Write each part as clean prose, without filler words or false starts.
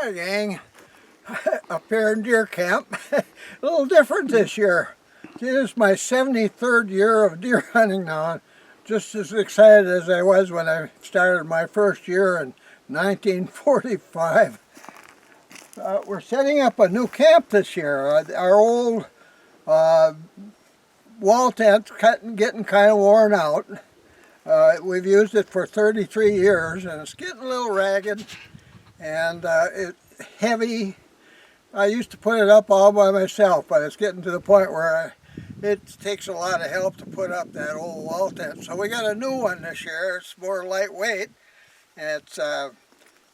Hi gang, up here in deer camp. A little different this year. This is my 73rd year of deer hunting now. And just as excited as I was when I started my first year in 1945. We're setting up a new camp this year. Our old wall tent's getting kind of worn out. We've used it for 33 years and it's getting a little ragged and it's heavy. I used to put it up all by myself, but it's getting to the point where it takes a lot of help to put up that old wall tent. So we got a new one this year. It's more lightweight and it's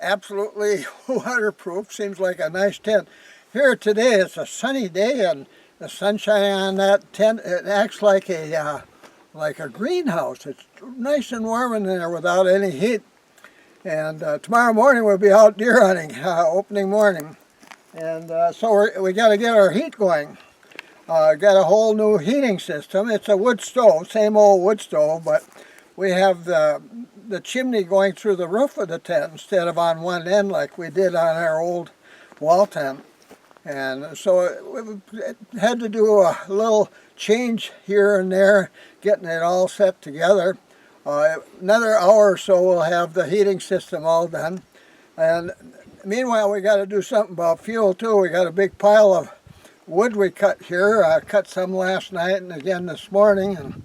absolutely waterproof. Seems like a nice tent. Here today it's a sunny day and the sunshine on that tent, it acts like a greenhouse. It's nice and warm in there without any heat. And tomorrow morning we'll be out deer hunting, opening morning. And so we got to get our heat going. Got a whole new heating system. It's a wood stove, same old wood stove, but we have the chimney going through the roof of the tent instead of on one end like we did on our old wall tent. And so we had to do a little change here and there, getting it all set together. Another hour or so we'll have the heating system all done. And meanwhile we got to do something about fuel too. We got a big pile of wood we cut here. I cut some last night and again this morning. And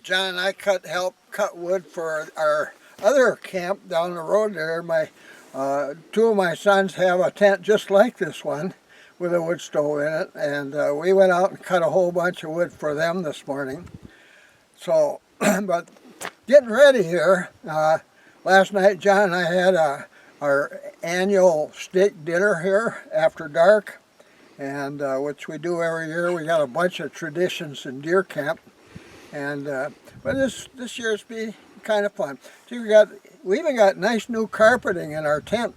John and I helped cut wood for our other camp down the road there. Two of my sons have a tent just like this one with a wood stove in it, and we went out and cut a whole bunch of wood for them this morning. So, but getting ready here. Last night John and I had our annual steak dinner here after dark, and which we do every year. We got a bunch of traditions in deer camp, and but this year's be kind of fun. So we even got nice new carpeting in our tent.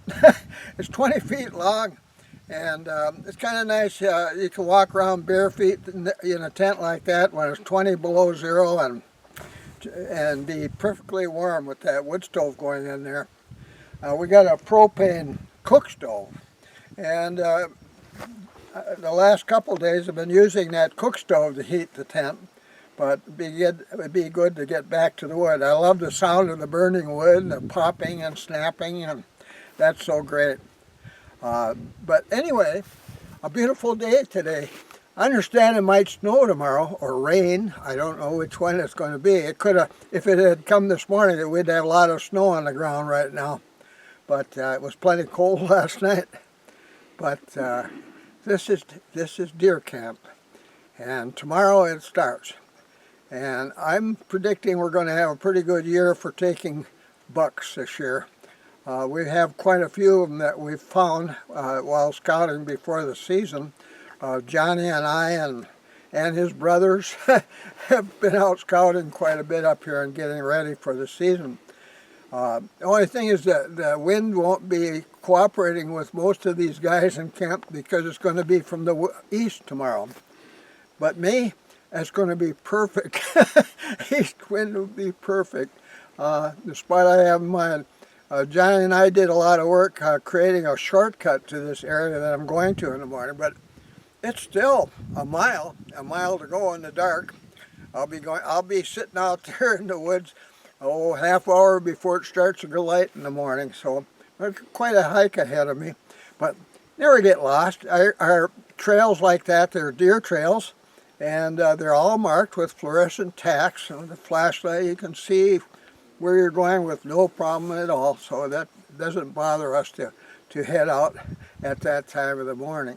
It's 20 feet long. And it's kind of nice. You can walk around bare feet in a tent like that when it's 20 below zero and be perfectly warm with that wood stove going in there. We got a propane cook stove, and the last couple days I've been using that cook stove to heat the tent, but it would be good to get back to the wood. I love the sound of the burning wood and the popping and snapping, and that's so great. But anyway, a beautiful day today. I understand it might snow tomorrow or rain. I don't know which one it's going to be. It could have, if it had come this morning, we'd have a lot of snow on the ground right now. But it was plenty cold last night. But this is deer camp, and tomorrow it starts. And I'm predicting we're going to have a pretty good year for taking bucks this year. We have quite a few of them that we've found while scouting before the season. Johnny and I and his brothers have been out scouting quite a bit up here and getting ready for the season. The only thing is that the wind won't be cooperating with most of these guys in camp because it's going to be from the east tomorrow. But me, it's going to be perfect. East wind will be perfect. The spot I have in mind. Johnny and I did a lot of work creating a shortcut to this area that I'm going to in the morning, but it's still a mile to go in the dark. I'll be sitting out there in the woods, half hour before it starts to go light in the morning. So quite a hike ahead of me, but never get lost. Our trails like that, they're deer trails, and they're all marked with fluorescent tacks. And with a flashlight you can see where you're going with no problem at all, so that doesn't bother us to head out at that time of the morning.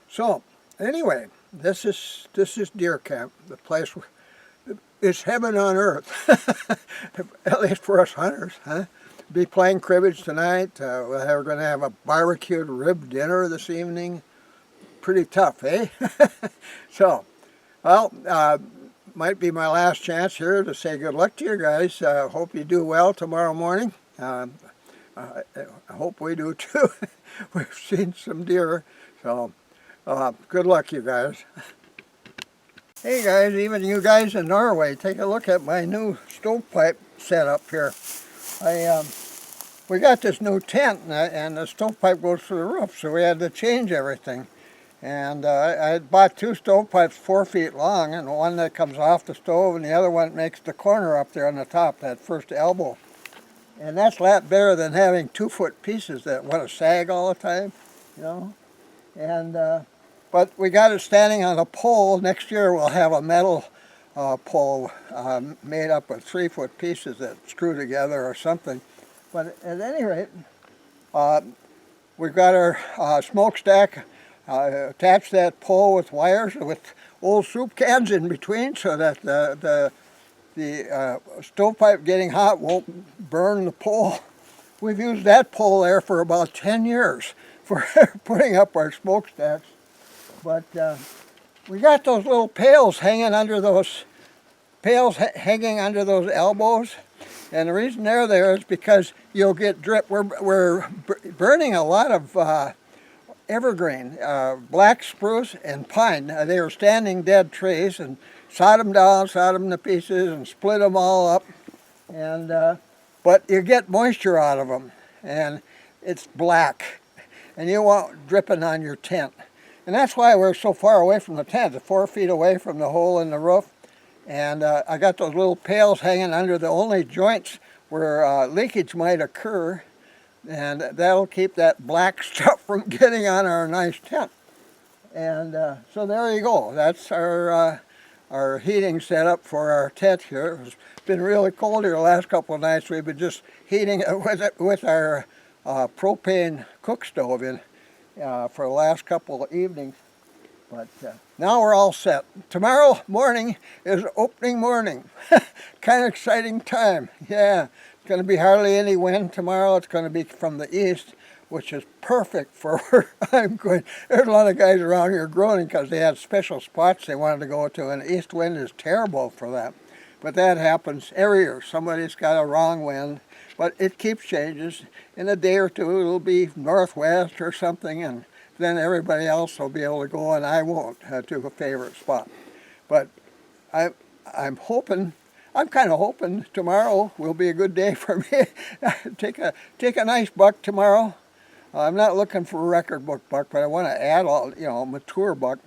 So anyway, this is deer camp. The place is heaven on earth, at least for us hunters. Be playing cribbage tonight. We're going to have a barbecued rib dinner this evening. Pretty tough, eh? So, well. Might be my last chance here to say good luck to you guys. Hope you do well tomorrow morning. I hope we do too. We've seen some deer, so good luck, you guys. Hey guys, even you guys in Norway, take a look at my new stovepipe setup here. we got this new tent, and the stovepipe goes through the roof, so we had to change everything. And I had bought 2 stovepipes 4 feet long, and one that comes off the stove, and the other one makes the corner up there on the top, that first elbow. And that's a lot better than having 2-foot pieces that want to sag all the time, you know. And but we got it standing on a pole. Next year we'll have a metal pole made up of 3-foot pieces that screw together or something. But at any rate, we've got our smokestack attached that pole with wires with old soup cans in between, so that the stovepipe getting hot won't burn the pole. We've used that pole there for about 10 years for putting up our smokestacks. But we got those little pails hanging under those elbows, and the reason they're there is because you'll get drip. We're burning a lot of evergreen, black spruce and pine. They were standing dead trees, and sawed them down, sawed them to pieces, and split them all up. And but you get moisture out of them, and it's black, and you want dripping on your tent. And that's why we're so far away from the tent, 4 feet away from the hole in the roof. And I got those little pails hanging under the only joints where leakage might occur, and that'll keep that black stuff from getting on our nice tent. And so there you go. That's our heating setup for our tent here. It's been really cold here the last couple of nights. We've been just heating it with our propane cook stove in for the last couple of evenings. But now we're all set. Tomorrow morning is opening morning. Kind of exciting time. Yeah, it's going to be hardly any wind tomorrow. It's going to be from the east, which is perfect for where I'm going. There's a lot of guys around here groaning because they had special spots they wanted to go to, and the east wind is terrible for that. But that happens every year. Somebody's got a wrong wind, but it keeps changes. In a day or two, it'll be northwest or something, and then everybody else will be able to go, and I won't, to a favorite spot. But I'm kind of hoping tomorrow will be a good day for me. Take a nice buck tomorrow. I'm not looking for a record book buck, but I want to add a mature buck,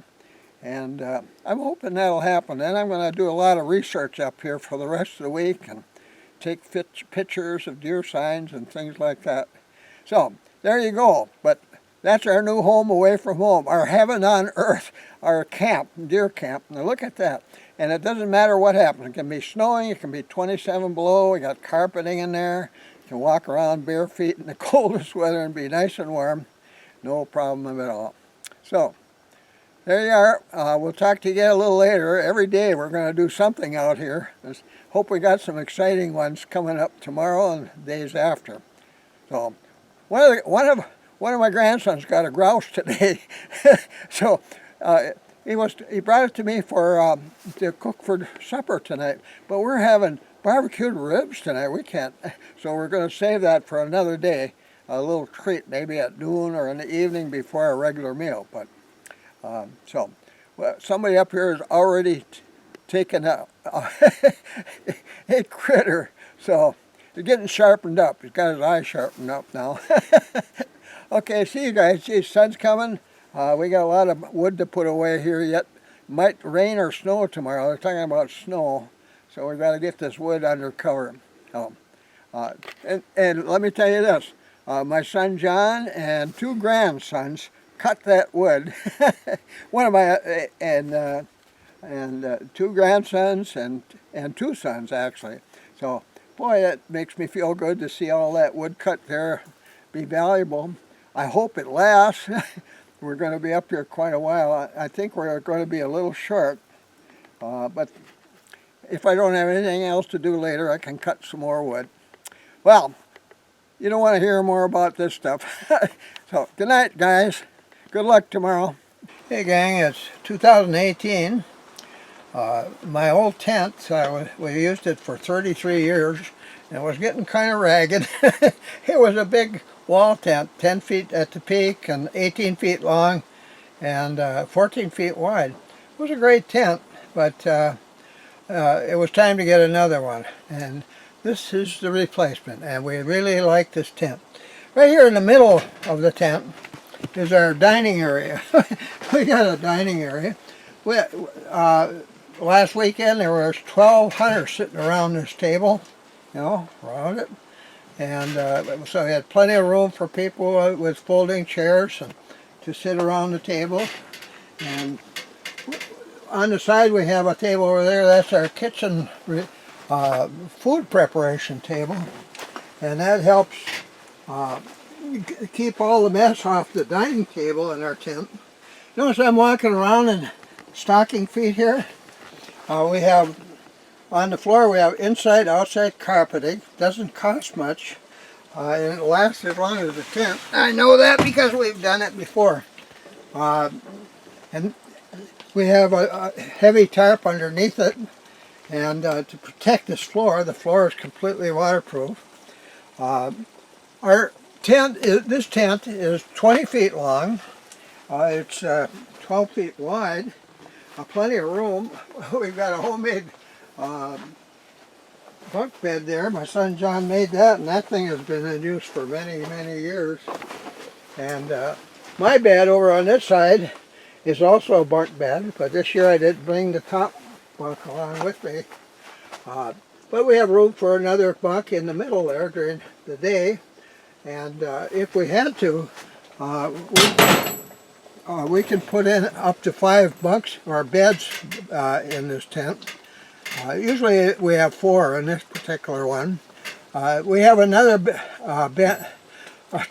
and I'm hoping that'll happen. Then I'm going to do a lot of research up here for the rest of the week and take pictures of deer signs and things like that. So there you go. But that's our new home away from home, our heaven on earth, our camp, deer camp. Now look at that. And it doesn't matter what happens. It can be snowing, it can be 27 below, we got carpeting in there. You can walk around bare feet in the coldest weather and be nice and warm. No problem at all. So, there you are. We'll talk to you again a little later. Every day we're going to do something out here. Just hope we got some exciting ones coming up tomorrow and days after. So, one of my grandsons got a grouse today. So he brought it to me for to cook for supper tonight. But we're having barbecued ribs tonight. We can't, so we're going to save that for another day. A little treat, maybe at noon or in the evening before our regular meal. But somebody up here has already taken a critter. So he's getting sharpened up. He's got his eyes sharpened up now. Okay, see you guys. Gee, sun's coming. We got a lot of wood to put away here yet. Might rain or snow tomorrow. They're talking about snow. So we've got to get this wood under cover. And let me tell you this. My son John and 2 grandsons cut that wood. One of my, and 2 grandsons and 2 sons actually. So, boy, that makes me feel good to see all that wood cut there be valuable. I hope it lasts. We're going to be up here quite a while. I think we're going to be a little short, but if I don't have anything else to do later, I can cut some more wood. Well, you don't want to hear more about this stuff. So, good night, guys. Good luck tomorrow. Hey, gang, it's 2018. My old tent, we used it for 33 years, and it was getting kind of ragged. It was a big wall tent, 10 feet at the peak and 18 feet long and 14 feet wide. It was a great tent, but it was time to get another one. And This is the replacement, and we really like this tent. Right here in the middle of the tent is our dining area. We got a dining area. Last weekend there was 12 hunters sitting around this table, around it. And so we had plenty of room for people with folding chairs and to sit around the table. And on the side we have a table over there. That's our kitchen food preparation table. And that helps keep all the mess off the dining table in our tent. Notice I'm walking around in stocking feet here. We have on the floor we have inside outside carpeting. Doesn't cost much and it lasts as long as the tent. I know that because we've done it before. And we have a heavy tarp underneath it, and to protect this floor. The floor is completely waterproof. Our tent this tent is 20 feet long. It's 12 feet wide. Plenty of room. We've got a homemade bunk bed there. My son John made that, and that thing has been in use for many, many years. And my bed over on this side is also a bunk bed, but this year I didn't bring the top bunk along with me. But we have room for another bunk in the middle there during the day, and if we had to, we can put in up to 5 bunks or beds in this tent. Usually we have 4 in this particular one. We have another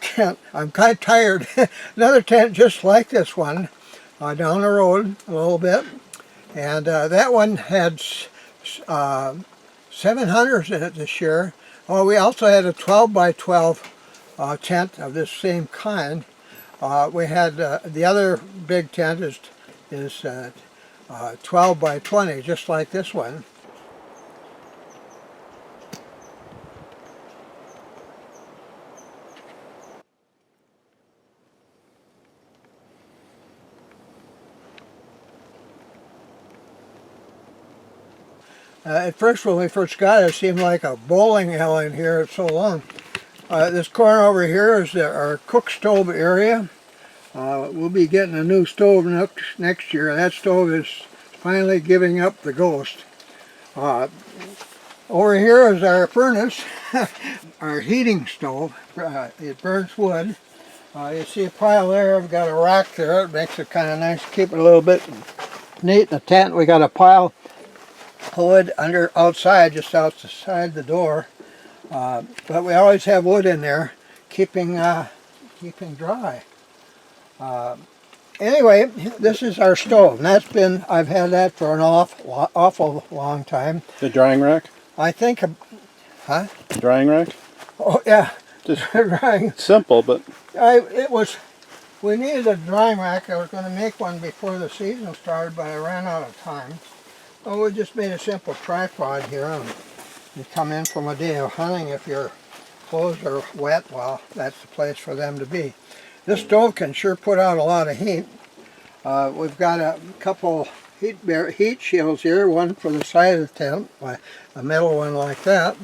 tent. I'm kind of tired. Another tent just like this one down the road a little bit, and that one had 7 hunters in it this year. Oh, we also had a 12 by 12 tent of this same kind. We had the other big tent is 12 by 20, just like this one. At first, when we first got it, it seemed like a bowling alley in here. It's so long. This corner over here is our cook stove area. We'll be getting a new stove next year. That stove is finally giving up the ghost. Over here is our furnace, our heating stove. It burns wood. You see a pile there. I've got a rack there. It makes it kind of nice to keep it a little bit neat. In the tent, we got a pile wood outside, just outside the door, but we always have wood in there, keeping dry. Anyway, this is our stove, and I've had that for an awful long time. The drying rack? I think, huh? The drying rack? Oh yeah, just drying. Simple, but we needed a drying rack. I was going to make one before the season started, but I ran out of time. Well, we just made a simple tripod here, and you come in from a day of hunting. If your clothes are wet, well, that's the place for them to be. This stove can sure put out a lot of heat. We've got a couple heat shields here, one for the side of the tent, a metal one like that,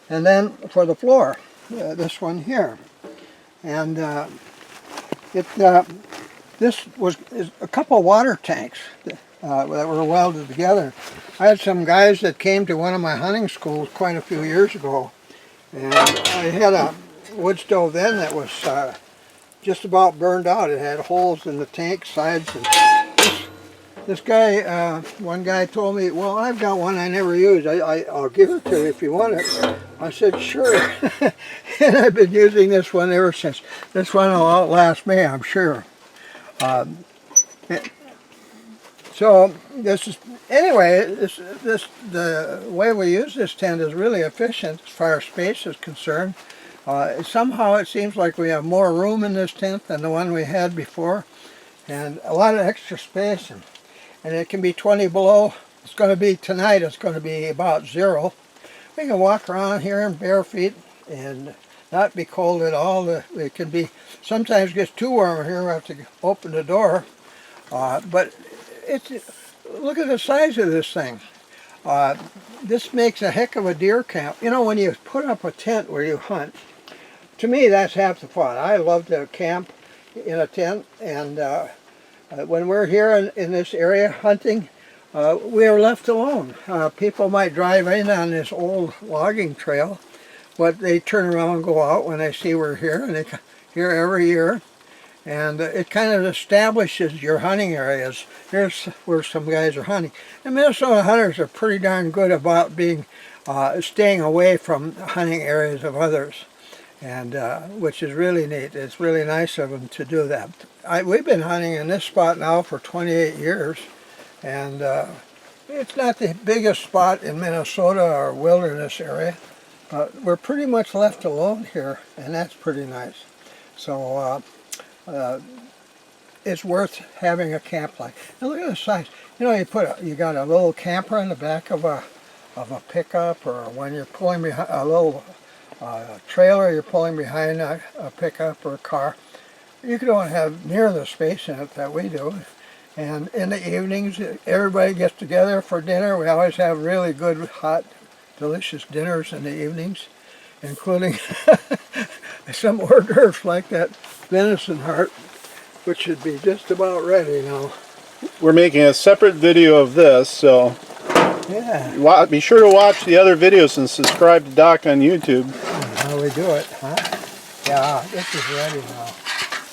and then for the floor, this one here. And this is a couple water tanks that were welded together. I had some guys that came to one of my hunting schools quite a few years ago, and I had a wood stove then that was just about burned out. It had holes in the tank sides, and this guy, one guy told me, well, I've got one I never used. I'll give it to you if you want it. I said, sure. And I've been using this one ever since. This one will outlast me, I'm sure. So this is, anyway, the way we use this tent is really efficient as far as space is concerned. Somehow it seems like we have more room in this tent than the one we had before, and a lot of extra space, and it can be 20 below. It's going to be tonight, it's going to be about 0. We can walk around here in bare feet and not be cold at all. It can be, sometimes gets too warm here, we have to open the door, but look at the size of this thing. This makes a heck of a deer camp. You know, when you put up a tent where you hunt, to me that's half the fun. I love to camp in a tent, and when we're here in this area hunting, we are left alone. People might drive in on this old logging trail, but they turn around and go out when they see we're here, and they come here every year. And it kind of establishes your hunting areas. Here's where some guys are hunting. And Minnesota hunters are pretty darn good about staying away from hunting areas of others, and which is really neat. It's really nice of them to do that. We've been hunting in this spot now for 28 years, and it's not the biggest spot in Minnesota or wilderness area, but we're pretty much left alone here, and that's pretty nice. So it's worth having a camp like. And look at the size. You know, you got a little camper in the back of a pickup, or when you're pulling behind a little trailer, you're pulling behind a pickup or a car. You don't have near the space in it that we do. And in the evenings, everybody gets together for dinner. We always have really good, hot, delicious dinners in the evenings, including some hors d'oeuvres like that venison heart, which should be just about ready now. We're making a separate video of this, so yeah. Be sure to watch the other videos and subscribe to Doc on YouTube. How we do it, huh? Yeah, this is ready now.